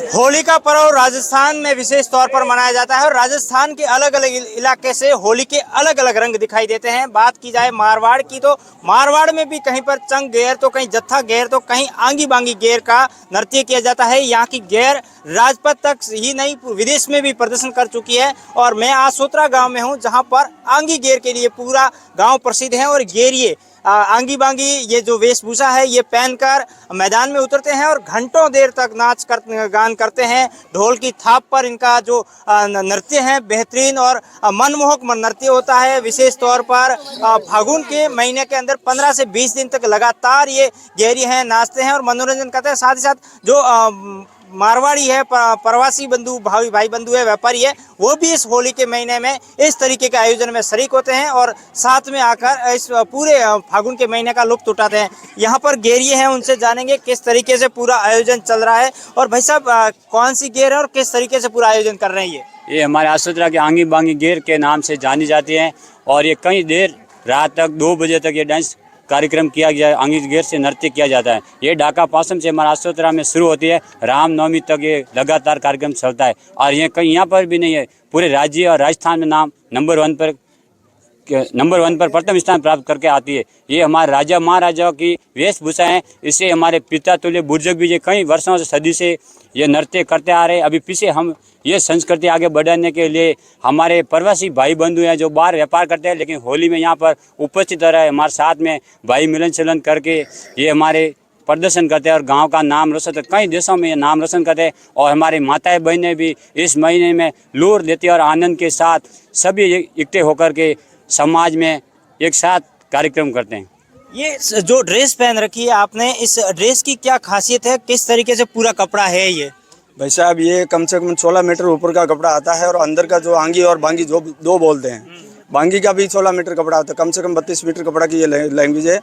होली का पर्व राजस्थान में विशेष तौर पर मनाया जाता है और राजस्थान के अलग अलग इलाके से होली के अलग अलग रंग दिखाई देते हैं। बात की जाए मारवाड़ की तो मारवाड़ में भी कहीं पर चंग गेर तो कहीं जत्था गेर तो कहीं आंगी बांगी गेर का नृत्य किया जाता है। यहाँ की गेर राजपथ तक ही नहीं विदेश में भी प्रदर्शन कर चुकी है और मैं आज सोत्रा गाँव में हूँ जहाँ पर आंगी गेर के लिए पूरा गाँव प्रसिद्ध है और गेरिए आंगी बांगी ये जो वेशभूषा है ये पहनकर मैदान में उतरते हैं और घंटों देर तक नाच कर गान करते हैं। ढोल की थाप पर इनका जो नृत्य है बेहतरीन और मनमोहक नृत्य होता है। विशेष तौर पर फागुन के महीने के अंदर 15 से 20 दिन तक लगातार ये गेरी हैं नाचते हैं और मनोरंजन करते हैं। साथ ही साथ जो मारवाड़ी है प्रवासी बंधु भाई बंधु है व्यापारी है वो भी इस होली के महीने में इस तरीके के आयोजन में शरीक होते हैं और साथ में आकर इस पूरे फागुन के महीने का लुत्फ उठाते हैं। यहाँ पर गेरिए हैं उनसे जानेंगे किस तरीके से पूरा आयोजन चल रहा है। और भाई साहब कौन सी गेर है और किस तरीके से पूरा आयोजन कर रहे हैं? ये हमारे आसोत्रा के आंगी बांगी गेर के नाम से जानी जाती है और ये कई देर रात तक 2 बजे तक ये डांस कार्यक्रम किया गया, आंगी गेर से नृत्य किया जाता है। ये ढाका पासम से हमारा आसोत्रा में शुरू होती है, रामनवमी तक ये लगातार कार्यक्रम चलता है और ये कहीं यहाँ पर भी नहीं है, पूरे राज्य और राजस्थान में नाम नंबर 1 पर प्रथम स्थान प्राप्त करके आती है। ये हमारे राजा महाराजाओं की वेशभूषा है। इससे हमारे पिता तुल्य बुजुर्ग भी ये कई वर्षों से सदी से ये नृत्य करते आ रहे हैं। अभी पीछे हम ये संस्कृति आगे बढ़ाने के लिए हमारे प्रवासी भाई बंधु हैं जो बाहर व्यापार करते हैं लेकिन होली में यहाँ पर उपस्थित रहे, हमारे साथ में भाई मिलन चलन करके ये हमारे प्रदर्शन करते हैं और गांव का नाम रोशन करते, कई देशों में ये नाम रोशन करते हैं। और हमारी माताएं बहनें भी इस महीने में लूर देती है और आनंद के साथ सभी इकट्ठे होकर के समाज में एक साथ कार्यक्रम करते हैं। ये जो ड्रेस पहन रखी है आपने, इस ड्रेस की क्या खासियत है? किस तरीके से पूरा कपड़ा है ये? भाई साहब ये कम से कम 16 मीटर ऊपर का कपड़ा आता है और अंदर का जो आंगी और बांगी जो 2 बोलते हैं, बांगी का भी 16 मीटर कपड़ा आता है। कम से कम 32 मीटर कपड़ा की ये लैंग्वेज है।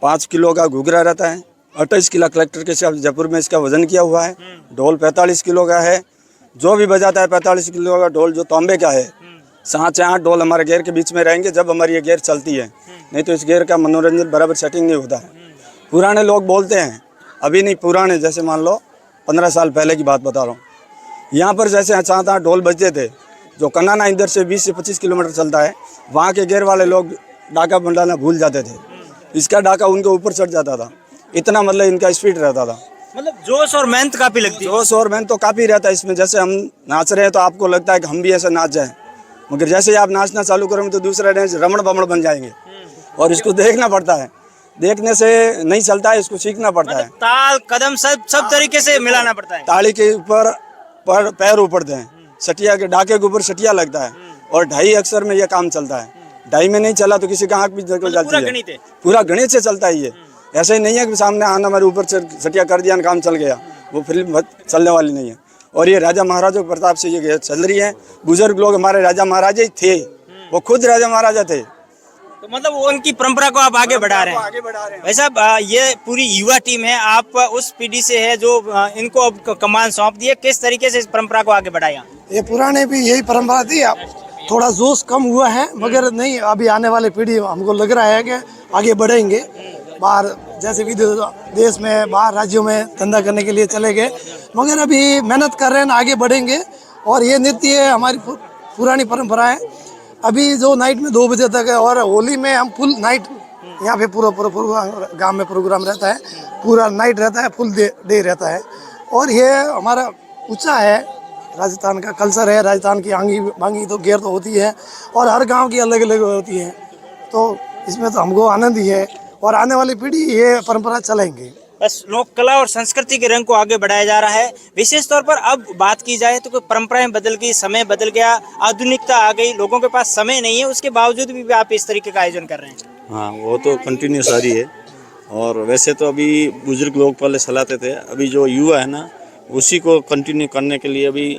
5 किलो का घुघरा रहता है, 28 किलो कलेक्टर के साथ जयपुर में इसका वजन किया हुआ है। ढोल 45 किलो का है, जो भी बजाता है 45 किलो का ढोल जो तांबे का है। 7 से 8 ढोल हमारे गेर के बीच में रहेंगे जब हमारी ये गेर चलती है, नहीं तो इस गेर का मनोरंजन बराबर सेटिंग नहीं होता है। पुराने लोग बोलते हैं, अभी नहीं, पुराने जैसे मान लो 15 साल पहले की बात बता रहा हूँ, यहाँ पर जैसे 7-8 ढोल बजते थे, जो कन्नाना इधर से 20 से 25 किलोमीटर चलता है, वहाँ के गेर वाले लोग डाका बंडाना भूल जाते थे। इसका डाका उनके ऊपर चढ़ जाता था, इतना मतलब इनका स्पीड रहता था। मतलब जोश और मेहनत काफ़ी लगती है। जोश और मेहनत तो काफ़ी रहता है इसमें। जैसे हम नाच रहे हैं तो आपको लगता है कि हम भी ऐसे नाच जाएं, मगर जैसे ही आप नाचना चालू करेंगे तो दूसरा डांस रमण बमण बन जाएंगे और इसको देखना पड़ता है। देखने से नहीं चलता है, इसको सीखना पड़ता है। ताल कदम सब तरीके से मिलाना पड़ता है। ताली के ऊपर पैर ऊपरते हैं, सटिया के डाके के ऊपर सटिया लगता है और ढाई अक्सर में ये काम चलता है। ढाई में नहीं चला तो किसी का आँख भी निकल जाती है। पूरा गणित से चलता है ये, ऐसे ही नहीं है कि सामने आना हमारे ऊपर सटिया कर दिया काम चल गया, वो फिल्म चलने वाली नहीं है। और ये राजा महाराजा के प्रताप से ये चल रही है। बुजुर्ग लोग हमारे राजा महाराजा ही थे, वो खुद राजा महाराजा थे, तो मतलब वो उनकी परंपरा को आप आगे बढ़ा रहे हैं। वैसा ये पूरी युवा टीम है, आप उस पीढ़ी से है जो इनको अब कमान सौंप दी है, किस तरीके से इस परंपरा को आगे बढ़ाया? ये पुराने भी यही परंपरा थी, अब थोड़ा जोश कम हुआ है, मगर नहीं, अभी आने वाली पीढ़ी हमको लग रहा है कि आगे बढ़ेंगे। बाहर जैसे भी देश में बाहर राज्यों में धंधा करने के लिए चले गए, मगर अभी मेहनत कर रहे हैं, आगे बढ़ेंगे। और ये नृत्य हमारी पुरानी परंपरा है। अभी जो नाइट में 2 बजे तक है और होली में हम फुल नाइट यहाँ पे पूरा गांव में प्रोग्राम रहता है, पूरा नाइट रहता है, फुल डे रहता है। और ये हमारा ऊंचा है, राजस्थान का कल्चर है। राजस्थान की आंगी बांगी तो गेर तो होती है और हर गांव की अलग अलग होती है, तो इसमें तो हमको आनंद ही है और आने वाली पीढ़ी ये परंपरा चलाएंगे। बस लोक कला और संस्कृति के रंग को आगे बढ़ाया जा रहा है। विशेष तौर पर अब बात की जाए तो कोई परंपराएं बदल गई, समय बदल गया, आधुनिकता आ गई, लोगों के पास समय नहीं है, उसके बावजूद भी आप इस तरीके का आयोजन कर रहे हैं। हाँ, वो तो कंटिन्यूस आ रही है। और वैसे तो अभी बुजुर्ग लोग पहले चलाते थे, अभी जो युवा है ना उसी को कंटिन्यू करने के लिए अभी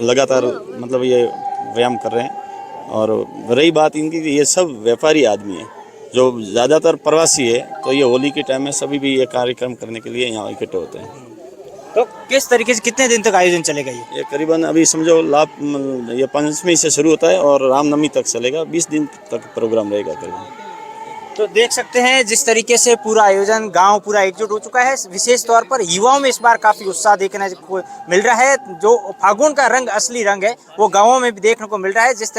लगातार मतलब ये व्यायाम कर रहे हैं। और रही बात इनकी कि ये सब व्यापारी आदमी है जो ज़्यादातर प्रवासी है, तो ये होली के टाइम में सभी भी ये कार्यक्रम करने के लिए यहाँ इकट्ठे होते हैं। तो किस तरीके से कितने दिन तक आयोजन चलेगा ये करीबन अभी समझो ये 5वीं से शुरू होता है और रामनवमी तक चलेगा, 20 दिन तक प्रोग्राम रहेगा करीबन। तो देख सकते हैं जिस तरीके से पूरा आयोजन गांव पूरा एकजुट हो चुका है। विशेष तौर पर युवाओं में इस बार काफी उत्साह देखने को मिल रहा है। जो फागुन का रंग असली रंग है वो गांवों में भी देखने को मिल रहा है। जिस तरीके